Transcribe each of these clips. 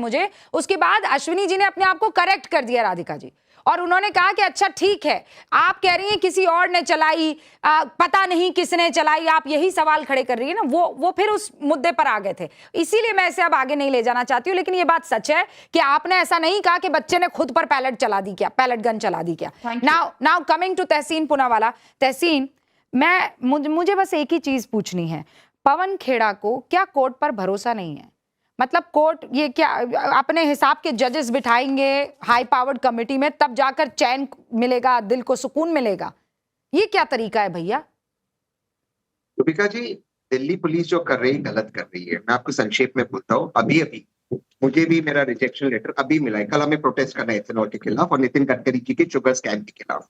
मुझे उसके बाद अश्विनी जी ने अपने आप को करेक्ट कर दिया राधिका जी, और उन्होंने कहा कि अच्छा ठीक है, आप कह रही हैं किसी और ने चलाई, पता नहीं किसने चलाई, आप यही सवाल खड़े कर रही है ना, वो फिर उस मुद्दे पर आ गए थे, इसीलिए मैं इसे अब आगे नहीं ले जाना चाहती हूँ। लेकिन ये बात सच है कि आपने ऐसा नहीं कहा कि बच्चे ने खुद पर पैलेट गन चला दी क्या। नाउ कमिंग टू तहसीन पूनावाला। तहसीन, मुझे बस एक ही चीज पूछनी है, पवन खेड़ा को क्या कोर्ट पर भरोसा नहीं है? मतलब कोर्ट ये क्या अपने हिसाब के जजेस बिठाएंगे हाई पावर्ड कमेटी में, तब जाकर चैन मिलेगा, दिल को सुकून मिलेगा? ये क्या तरीका है भैया? रूबिका जी, दिल्ली पुलिस जो कर रही है गलत कर रही है। मैं आपको संक्षेप में बोलता हूँ, अभी मुझे भी मेरा रिजेक्शन लेटर अभी मिला है। कल हमें प्रोटेस्ट करना है इथेनॉल के खिलाफ और नितिन गडकरी जी के शुगर स्कैम के खिलाफ,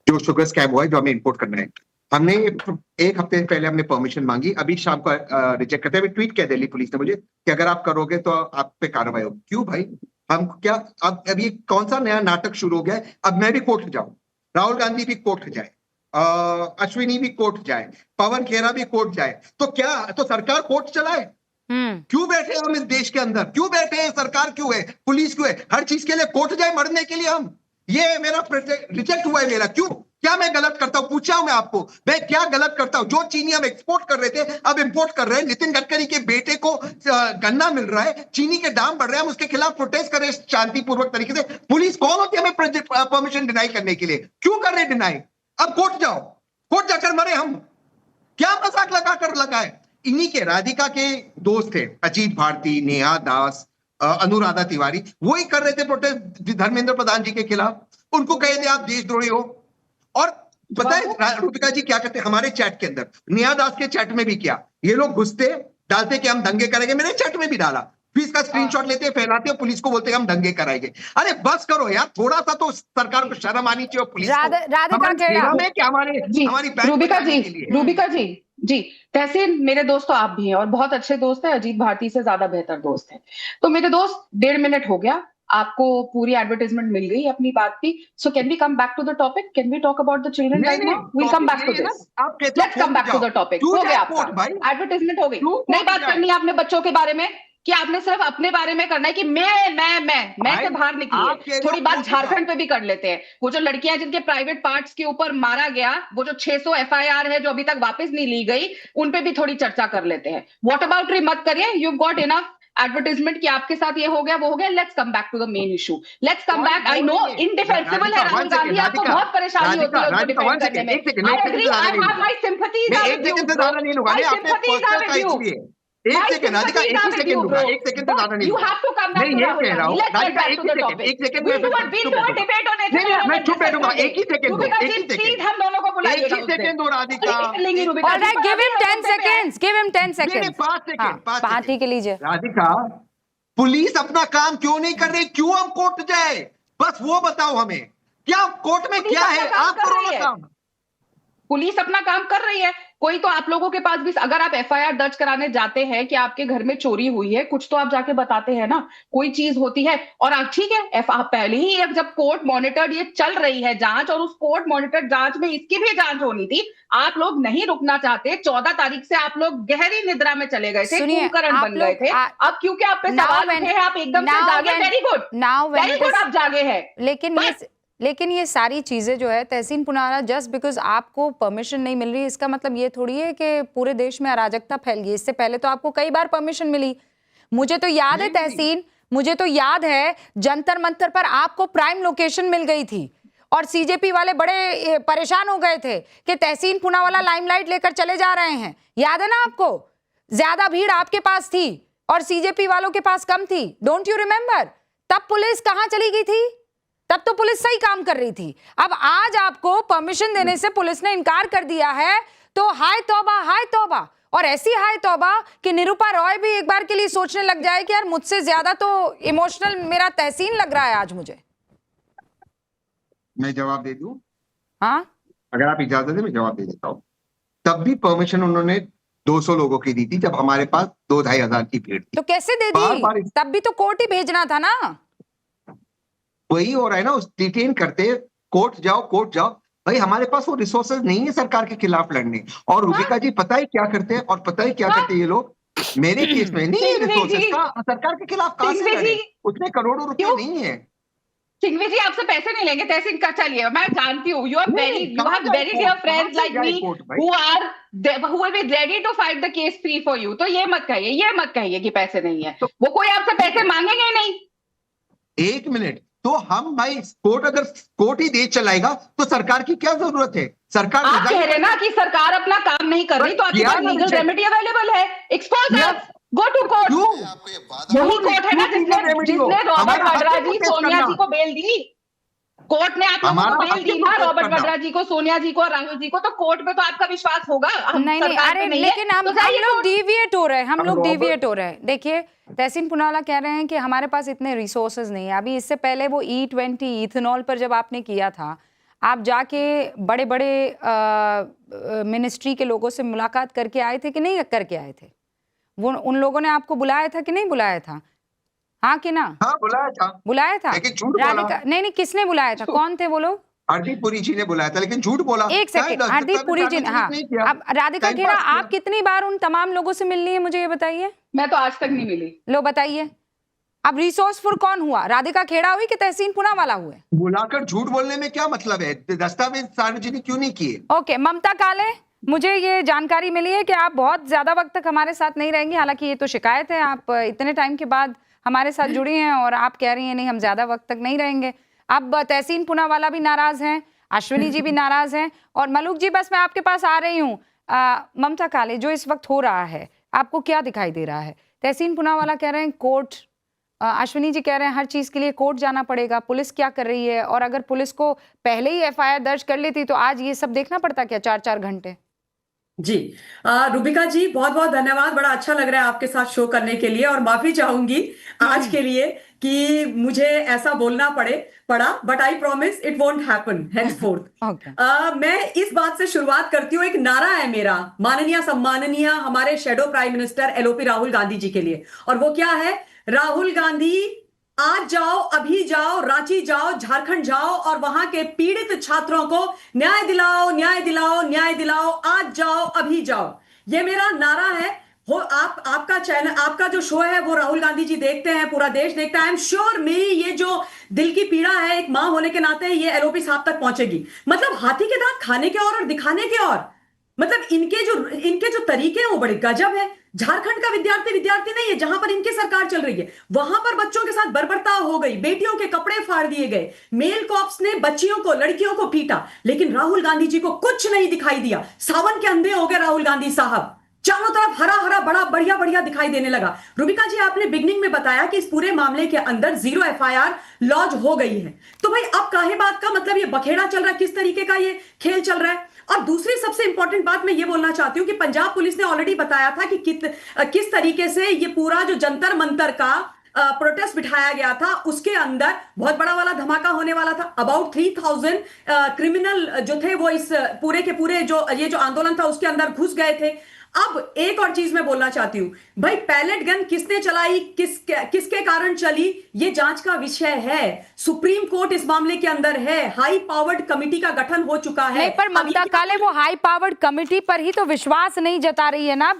जो शुगर स्कैम हुआ है, जो हमें इंपोर्ट करना है। हमने एक हफ्ते पहले हमने परमिशन मांगी, अभी शाम को रिजेक्ट करते हैं। ट्वीट किया दिल्ली पुलिस ने मुझे कि अगर आप करोगे तो आप पे कार्रवाई होगी। क्यों भाई, हम क्या अब ये कौन सा नया नाटक शुरू हो गया है? अब मैं भी कोर्ट जाऊं, राहुल गांधी भी कोर्ट जाए, अश्विनी भी कोर्ट जाए, पवन खेरा भी कोर्ट जाए, तो क्या तो सरकार कोर्ट चलाए? क्यों बैठे हम इस देश के अंदर? क्यों बैठे हैं? सरकार क्यों है? पुलिस क्यों है? हर चीज के लिए कोर्ट जाए, मरने के लिए हम। ये मेरा रिजेक्ट हुआ है मेरा। क्यों? क्या मैं गलत करता हूं? पूछा हूं मैं आपको, मैं क्या गलत करता हूं? जो चीनी हम एक्सपोर्ट कर रहे थे अब इंपोर्ट कर रहे हैं। नितिन गडकरी के बेटे को गन्ना मिल रहा है, चीनी के दाम बढ़ रहे हैं, हम उसके खिलाफ प्रोटेस्ट कर रहे हैं शांतिपूर्वक तरीके से। पुलिस कौन होती है हमें परमिशन डिनाई करने के लिए? क्यों कर रहे डिनाई? अब कोर्ट जाओ, कोर्ट जाकर मरे हम। क्या मजाक लगाकर लगाए? इन्हीं के राधिका के दोस्त थे अजीत भारती, नेहा दास, अनुराधा तिवारी, वही कर रहे थे प्रोटेस्ट धर्मेंद्र प्रधान जी के खिलाफ। उनको कहे थे आप देशद्रोही हो। और पता है रूबिका जी क्या करते? हमारे चैट के अंदर, नेहा दास के चैट में भी किया, ये लोग घुसते डालते कि हम दंगे करेंगे। मेरे चैट में भी डाला, फिर इसका स्क्रीनशॉट लेते फैलाते हैं, पुलिस को बोलते हैं हम दंगे कराएंगे। अरे बस करो यार, थोड़ा सा तो सरकार को शर्म आनी चाहिए। पुलिस रूबिका जी, तहसीन मेरे दोस्त तो आप भी हैं और बहुत अच्छे दोस्त हैं, अजीत भारती से ज्यादा बेहतर दोस्त हैं। तो मेरे दोस्त 1.5 मिनट हो गया, आपको पूरी एडवर्टाइजमेंट मिल गई अपनी बात की। So can we come back to the topic? Can we talk about the children right now? We come back to this, let's come back to the topic. हो गया आपका, एडवर्टाइजमेंट हो गई। नहीं बात करनी है आपने बच्चों के बारे में, कि आपने सिर्फ अपने बारे में करना है कि मैं से बाहर निकली है। थोड़ी बात झारखंड पे भी कर लेते हैं। वो जो लड़कियां जिनके प्राइवेट पार्ट्स के ऊपर मारा गया, वो जो 600 FIR है जो अभी तक वापस नहीं ली गई, उन पे भी थोड़ी चर्चा कर लेते हैं। व्हाट अबाउट मत करिए, यू गॉट इनफ एडवर्टाइजमेंट कि आपके साथ ये हो गया वो हो गया। Let's come back to the main issue, let's come back. I know indefensible है राहुल गांधी, आपको बहुत परेशानी होती है उसको डिफेंड करने में। I agree, I have my sympathies with you. एक सेकंड राधिका, एक सेकंड लूंगा, एक सेकंड से ज्यादा नहीं। You have to come back to ये कह रहा हूँ राधिका, एक सेकंड मैं चुप बैठूंगा। एक ही सेकंड दो, एक ही सेकंड, हम दोनों को बुलाइए। एक ही सेकंड दो Radhika. Alright, give him 10 seconds, give him 10 seconds. 5 ठीक है, लीजिए। राधिका, पुलिस अपना काम क्यों नहीं कर रही? क्यों हम कोर्ट जाए? बस वो बताओ हमें, क्या कोर्ट में क्या है? आप करो ना काम। पुलिस अपना काम कर रही है। कोई तो आप लोगों के पास भी, अगर आप FIR दर्ज कराने जाते हैं कि आपके घर में चोरी हुई है, कुछ तो आप जाके बताते हैं ना, कोई चीज होती है। और आप ठीक है, पहले ही जब कोर्ट मॉनिटर्ड ये चल रही है जांच, और उस कोर्ट मॉनिटर्ड जांच में इसकी भी जांच होनी थी, आप लोग नहीं रुकना चाहते। 14 तारीख से आप लोग गहरी निद्रा में चले गए थे, कुंभकर्ण बन गए थे। अब क्योंकि आप पे सवाल उठे हैं, आप एकदम से जागे। वेरी गुड, आप जागे हैं। लेकिन ये सारी चीजें जो है तहसीन पूनावाला, जस्ट बिकॉज आपको परमिशन नहीं मिल रही, इसका मतलब ये थोड़ी है कि पूरे देश में अराजकता फैल गई। इससे पहले तो आपको कई बार परमिशन मिली। मुझे तो याद है तहसीन, मुझे तो याद है जंतर मंतर पर आपको प्राइम लोकेशन मिल गई थी और CJP वाले बड़े परेशान हो गए थे कि तहसीन पूनावाला लाइमलाइट लेकर चले जा रहे हैं। याद है ना आपको? ज्यादा भीड़ आपके पास थी और CJP वालों के पास कम थी। Don't you remember? तब पुलिस कहां चली गई थी? तब तो पुलिस सही काम कर रही थी। अब आज आपको परमिशन देने से पुलिस ने इनकार कर दिया है, तो हाय तौबा, हाय तौबा। और ऐसी हाय तौबा कि निरूपा रॉय भी एक बार के लिए सोचने लग जाए कि यार मुझसे ज्यादा तो इमोशनल मेरा तहसीन लग रहा है आज मुझे। मैं जवाब दे दूं? हाँ, अगर आप इजाजत दें मैं जवाब दे देता हूं। तब भी परमिशन उन्होंने 200 लोगों की दी थी, जब हमारे पास 2-2.5 हजार की भीड़ थी। तो कैसे दे दी? तब भी तो कोर्ट ही भेजना था ना। वही हो रहा है ना, उस डिटेन करते, कोर्ट जाओ। भाई हमारे पास वो रिसोर्सेज नहीं है सरकार के खिलाफ लड़ने। और रूबिका जी पता है क्या करते हैं? और पता है क्या करते हैं ये लोग? मेरे केस में नहीं है सिंघवी रिसोर्सेज जी, का, सरकार के खिलाफ कहां से सिंघवी लड़े? जी, उसमें करोड़ों रुपए क्यों? नहीं है। सिंघवी जी आपसे पैसे नहीं लेंगे तहसीन का, चलिए मैं जानती हूँ यू आर नहीं वेरी, नहीं, यू कहाँ हैव जाए वेरी डियर कोर्ट, कहाँ फ्रेंड्स से लाइक जाए मी कोर्ट भाई? who will be ready to fight the case free for you। तो ये मत कहिए, ये मत कहिए कि पैसे नहीं है, तो वो कोई आपसे ठीक पैसे है, मांगेंगे ही नहीं। एक मिनट, तो हम भाई कोर्ट, अगर कोर्ट ही देश चलाएगा तो सरकार की क्या जरूरत है? सरकार आप रिजाइन कह रहे हैं ना कि सरकार अपना काम नहीं कर रही, तो आपके किया पास ना लीगल रिजेक्ट, रेमेडी अवेलेबल है, एक्सपोज किया, अस, गो टू कोर्ट। क्यों? यही कोर्ट है ना क्यों जिसने legal remedy हो? जिसने रॉबर्ट हमारा हक वड्रा है जी protest सोनिया करना। जी को बेल दी। कोर्ट ने आप लोगों हमारा को हक बेल है दी ना, protest रॉबर्ट करना। वड्रा जी को, सोनिया जी को और राहुल जी को, तो कोर्ट पे तो आपका विश्वास होगा। हम नहीं नहीं, सरकार अरे पे नहीं लेकिन है, हम तो जाइए लोग कोर्ट। डिविएट हो रहे हैं, हम अब लोग रॉबर्ट- डिविएट हो रहे हैं। देखिए तहसीन पुनावाला कह रहे हैं कि हमारे पास इतने रिसोर्सेज नहीं है। अभी इससे पहले वो E20 इथेनॉल पर जब आपने किया था, आप जाके बड़े बड़े मिनिस्ट्री के लोगों से मुलाकात करके आए थे कि नहीं करके आए थे? वो उन लोगों ने आपको बुलाया था कि नहीं बुलाया था? हाँ कि ना? हाँ बुलाया था, बुलाया था। लेकिन झूठ बोला। राधिका, नहीं नहीं, किसने बुलाया था? कौन थे वो लोग? हरदीप पुरी जी ने बुलाया था, लेकिन झूठ बोला। एक सेकंड, हरदीप पुरी जी ने, हाँ। अब राधिका टाइम खेड़ा, पास किया। आप कितनी बार उन तमाम लोगों से मिलनी है, मुझे ये बताइए। मैं तो आज तक नहीं मिली। लो बताइए, अब रिसोर्सफुल कौन हुआ? राधिका खेड़ा हुई कि तहसीन पुनावाला हुए? बुलाकर झूठ बोलने में क्या मतलब है? दस्तावेज सार्वजनिक क्यों नहीं किए? ओके, ममता काले, मुझे ये जानकारी मिली है कि आप बहुत ज्यादा वक्त तक हमारे साथ नहीं रहेंगी। हालांकि ये तो शिकायत है, आप इतने टाइम के बाद हमारे साथ जुड़ी हैं और आप कह रही हैं नहीं हम ज्यादा वक्त तक नहीं रहेंगे। अब तहसीन पुनावाला भी नाराज हैं, अश्विनी जी भी नाराज हैं, और मलूक जी बस मैं आपके पास आ रही हूँ। ममता काले, जो इस वक्त हो रहा है आपको क्या दिखाई दे रहा है? तहसीन पुनावाला कह रहे हैं कोर्ट, अश्विनी जी कह रहे हैं हर चीज के लिए कोर्ट जाना पड़ेगा, पुलिस क्या कर रही है? और अगर पुलिस को पहले ही FIR दर्ज कर लेती तो आज ये सब देखना पड़ता क्या 4-4 घंटे? जी, रुबिका जी बहुत बहुत धन्यवाद। बड़ा अच्छा लग रहा है आपके साथ शो करने के लिए, और माफी चाहूंगी आज के लिए कि मुझे ऐसा बोलना पड़ा, but I promise it won't happen henceforth। Okay. मैं इस बात से शुरुआत करती हूँ। एक नारा है मेरा माननीय सम्माननीय हमारे shadow prime minister LOP Rahul Gandhi ji के लिए, और वो क्या है? राहुल गांधी, आज जाओ, अभी जाओ, रांची जाओ, झारखंड जाओ और वहां के पीड़ित छात्रों को न्याय दिलाओ, न्याय दिलाओ, न्याय दिलाओ, आज जाओ, अभी जाओ। ये मेरा नारा है। हो आपका चैनल, आपका जो शो है वो राहुल गांधी जी देखते हैं, पूरा देश देखता है। आई एम श्योर मेरी ये जो दिल की पीड़ा है एक मां होने के नाते ये LOP साहब तक पहुंचेगी। मतलब हाथी के दांत खाने के और दिखाने के और, मतलब इनके जो तरीके हैं वो बड़े गजब है। झारखंड का विद्यार्थी नहीं है जहां पर इनकी सरकार चल रही है, वहां पर बच्चों के साथ बर्बरता हो गई, बेटियों के कपड़े फाड़ दिए गए, मेल कॉप्स ने बच्चियों को, लड़कियों को पीटा, लेकिन राहुल गांधी जी को कुछ नहीं दिखाई दिया। सावन के अंधे हो गए राहुल गांधी साहब, चारों तरफ हरा हरा बड़ा बढ़िया बढ़िया दिखाई देने लगा। रुबिका जी, आपने बिगनिंग में बताया कि इस पूरे मामले के अंदर 0 FIR लॉन्च हो गई है, तो भाई अब काहे बात का, मतलब ये बखेड़ा चल रहा है, किस तरीके का ये खेल चल रहा है? और दूसरी सबसे इंपॉर्टेंट बात मैं ये बोलना चाहती हूं कि पंजाब पुलिस ने ऑलरेडी बताया था कि किस तरीके से ये पूरा जो जंतर मंतर का प्रोटेस्ट बिठाया गया था उसके अंदर बहुत बड़ा वाला धमाका होने वाला था। अबाउट 3000 क्रिमिनल जो थे वो इस पूरे के पूरे जो आंदोलन था उसके अंदर घुस गए थे। अब एक और चीज मैं बोलना चाहती हूं भाई, पैलेट गन किसने चलाई, किसके कारण चली, ये जांच का विषय है। सुप्रीम कोर्ट इस मामले के अंदर है, हाई पावर्ड कमिटी का गठन हो चुका है। नहीं, पर ममता काले वो हाई पावर्ड कमिटी पर ही तो विश्वास नहीं जता रही है ना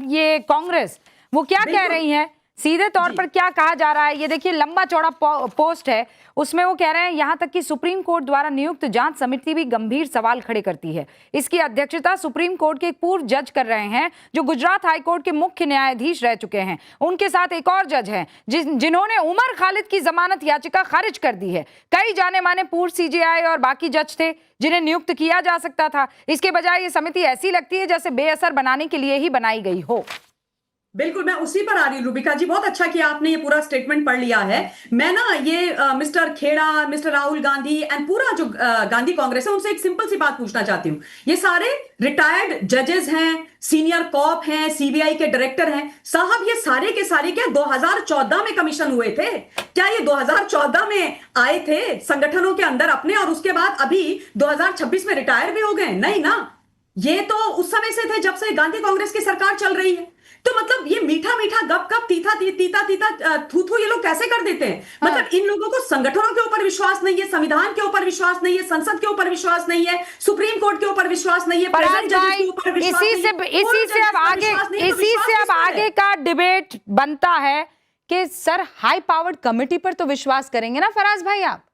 ये कांग्रेस। वो क्या कह रही है सीधे तौर पर, क्या कहा जा रहा है? ये देखिए लंबा चौड़ा पोस्ट है, उसमें वो कह रहे हैं यहां तक कि सुप्रीम कोर्ट द्वारा नियुक्त जांच समिति भी गंभीर सवाल खड़े करती है। इसकी अध्यक्षता सुप्रीम कोर्ट के एक पूर्व जज कर रहे हैं जो गुजरात हाई कोर्ट के मुख्य न्यायाधीश रह चुके हैं। उनके साथ एक और जज हैं जिन्होंने उमर खालिद की जमानत याचिका खारिज कर दी है। कई जाने माने पूर्व CJI और बाकी जज थे जिन्हें नियुक्त किया जा सकता था। इसके बजाय ये समिति ऐसी लगती है जैसे बेअसर बनाने के लिए ही बनाई गई हो। बिल्कुल, मैं उसी पर आ रही हूँ रुबिका जी, बहुत अच्छा कि आपने ये पूरा स्टेटमेंट पढ़ लिया है। मैं ना ये mister Kheda, mister Rahul Gandhi and पूरा जो गांधी कांग्रेस है उनसे एक सिंपल सी बात पूछना चाहती हूँ। ये सारे रिटायर्ड जजेस हैं, सीनियर कॉप हैं, CBI के डायरेक्टर हैं साहब, ये सारे के सारे क्या 2014 में कमीशन हुए थे? क्या ये 2014 में आए थे संगठनों के अंदर अपने और उसके बाद अभी 2026 में रिटायर भी हो गए? नहीं ना, ये तो उस समय से थे जब से गांधी कांग्रेस की सरकार चल रही है। तो मतलब ये मीठा मीठा गप गप तीता तीता तीता थू थू ये लोग कैसे कर देते हैं? मतलब इन लोगों को संगठनों के ऊपर विश्वास नहीं है, संविधान के ऊपर विश्वास नहीं है, संसद के ऊपर विश्वास नहीं है, सुप्रीम कोर्ट के ऊपर विश्वास नहीं है, फराज प्रेजेंट जजेस भाई, के ऊपर विश्वास नहीं है, इसी से अब आगे का डिबेट बनता है कि सर हाई पावर्ड कमेटी पर तो विश्वास करेंगे ना फराज भाई आप,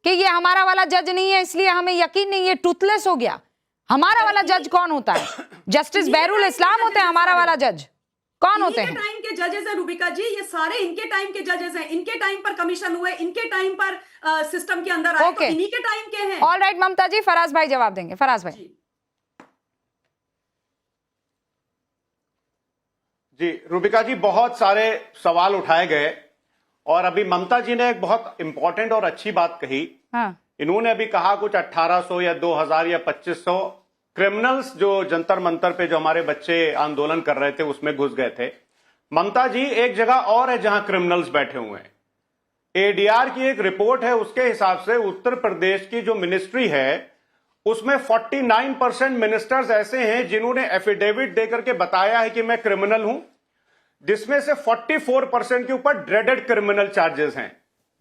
कि ये हमारा वाला जज नहीं है इसलिए हमें यकीन नहीं, ये टूथलेस हो गया। हमारा वाला जज कौन होता है? जस्टिस बैरुल इस्लाम होते हैं हमारा वाला जज? कौन होते हैं? टाइम के जजेस हैं रूबिका जी, ये सारे इनके टाइम के जजेस हैं, इनके टाइम पर कमीशन हुए, इनके टाइम पर सिस्टम के अंदर आए, तो इन्हीं के टाइम के हैं। ऑल राइट ममता जी, फराज भाई जवाब देंगे। फराज भाई जी, रूबिका जी, बहुत सारे सवाल उठाए गए और अभी ममता जी ने एक बहुत इंपॉर्टेंट और अच्छी बात कही। हाँ, इन्होंने अभी कहा कुछ 1800 या 2000 या 2500 क्रिमिनल्स जो जंतर मंतर पे जो हमारे बच्चे आंदोलन कर रहे थे उसमें घुस गए थे। ममता जी, एक जगह और है जहां क्रिमिनल्स बैठे हुए हैं। एडीआर की एक रिपोर्ट है, उसके हिसाब से उत्तर प्रदेश की जो मिनिस्ट्री है उसमें 49% मिनिस्टर्स ऐसे हैं जिन्होंने एफिडेविट देकर के बताया है कि मैं क्रिमिनल हूं, जिसमें से 44% के ऊपर ड्रेडेड क्रिमिनल चार्जेस हैं।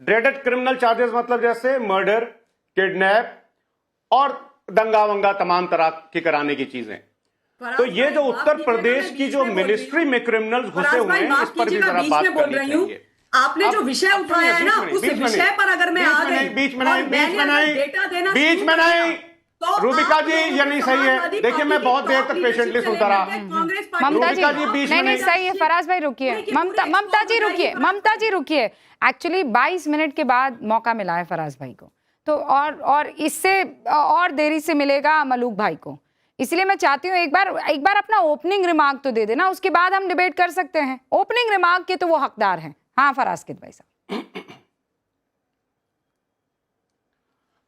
ड्रेडेड क्रिमिनल चार्जेस मतलब जैसे मर्डर, किडनैप और दंगा वंगा तमाम तरह की कराने की चीजें। तो ये जो उत्तर प्रदेश की जो मिनिस्ट्री में क्रिमिनल्स घुसे हुए हैं, इस पर भी जरा बात करनी चाहिए। आपने जो विषय उठाया है ना, उस विषय पर अगर मैं आ गई, बीच में नहीं रूबिका जी, ये नहीं सही है। देखिए, मैं बहुत देर तक पेशेंटली सुनता रहा। ममता जी नहीं सही है। फराज भाई रुकिए, ममता जी रुकिए। एक्चुअली 22 मिनट के बाद मौका मिला है फराज भाई को, तो और इससे और देरी से मिलेगा मलूक भाई को, इसलिए मैं चाहती हूँ एक बार अपना ओपनिंग रिमार्क तो दे देना, उसके बाद हम डिबेट कर सकते हैं। ओपनिंग रिमार्क के तो वो हकदार हैं। हाँ फराज भाई साहब।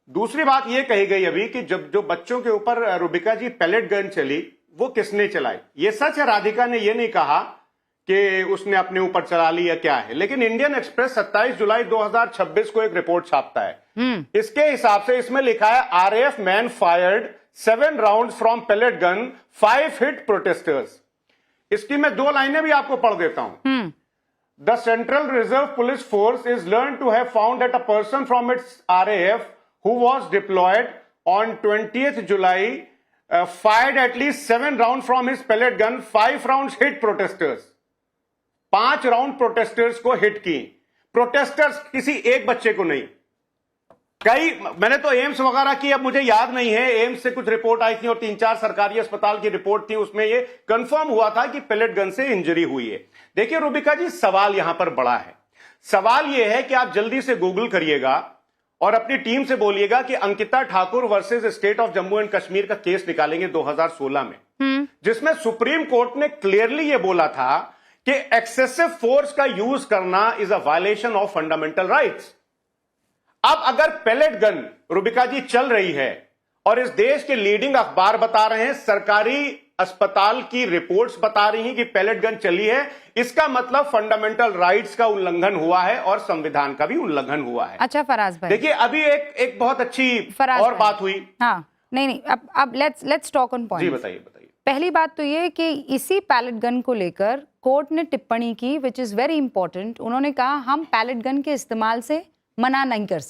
दूसरी बात यह कही गई अभी कि जब जो बच्चों के ऊपर रूबिका जी पैलेट गन चली, वो किसने चलाई? ये सच है, राधिका ने यह नहीं कहा कि उसने अपने ऊपर चला ली या क्या है, लेकिन इंडियन एक्सप्रेस 27 जुलाई 2026 को एक रिपोर्ट छापता है। इसके हिसाब से इसमें लिखा है, RAF man fired 7 rounds from pellet gun, 5 hit protesters. इसकी मैं 2 लाइनें भी आपको पढ़ देता हूं। The central reserve police force is learn to have found that a person from its RAF who was deployed on 20th July fired at least 7 rounds from his pellet gun, 5 rounds hit protesters। 5 round protesters को hit की। Protesters किसी एक बच्चे को नहीं, मैंने तो AIIMS वगैरह की, अब मुझे याद नहीं है, एम्स से कुछ रिपोर्ट आई थी और 3-4 सरकारी अस्पताल की रिपोर्ट थी, उसमें यह कंफर्म हुआ था कि पैलेट गन से इंजरी हुई है। देखिए रूबिका जी, सवाल यहां पर बड़ा है। सवाल यह है कि आप जल्दी से गूगल करिएगा और अपनी टीम से बोलिएगा कि Ankita Thakur versus state of Jammu and Kashmir का केस निकालेंगे 2016 में, जिसमें सुप्रीम कोर्ट ने क्लियरली यह बोला था कि एक्सेसिव फोर्स का यूज करना is a violation of fundamental rights. अब अगर पैलेट गन रूबिका जी चल रही है और इस देश के लीडिंग अखबार बता रहे हैं, सरकारी अस्पताल की रिपोर्ट्स बता रही हैं कि पैलेट गन चली है, इसका मतलब फंडामेंटल राइट्स का उल्लंघन हुआ है और संविधान का भी उल्लंघन हुआ है। अच्छा फराज भाई, देखिए अभी एक बहुत अच्छी और बात हुई। हाँ नहीं अब लेट्स टॉक ऑन पॉइंट। जी बताइए। पहली बात तो ये कि इसी पैलेट गन को लेकर कोर्ट ने टिप्पणी की, विच इज वेरी इंपॉर्टेंट। उन्होंने कहा हम पैलेट गन के इस्तेमाल से मना नहीं कर सकते।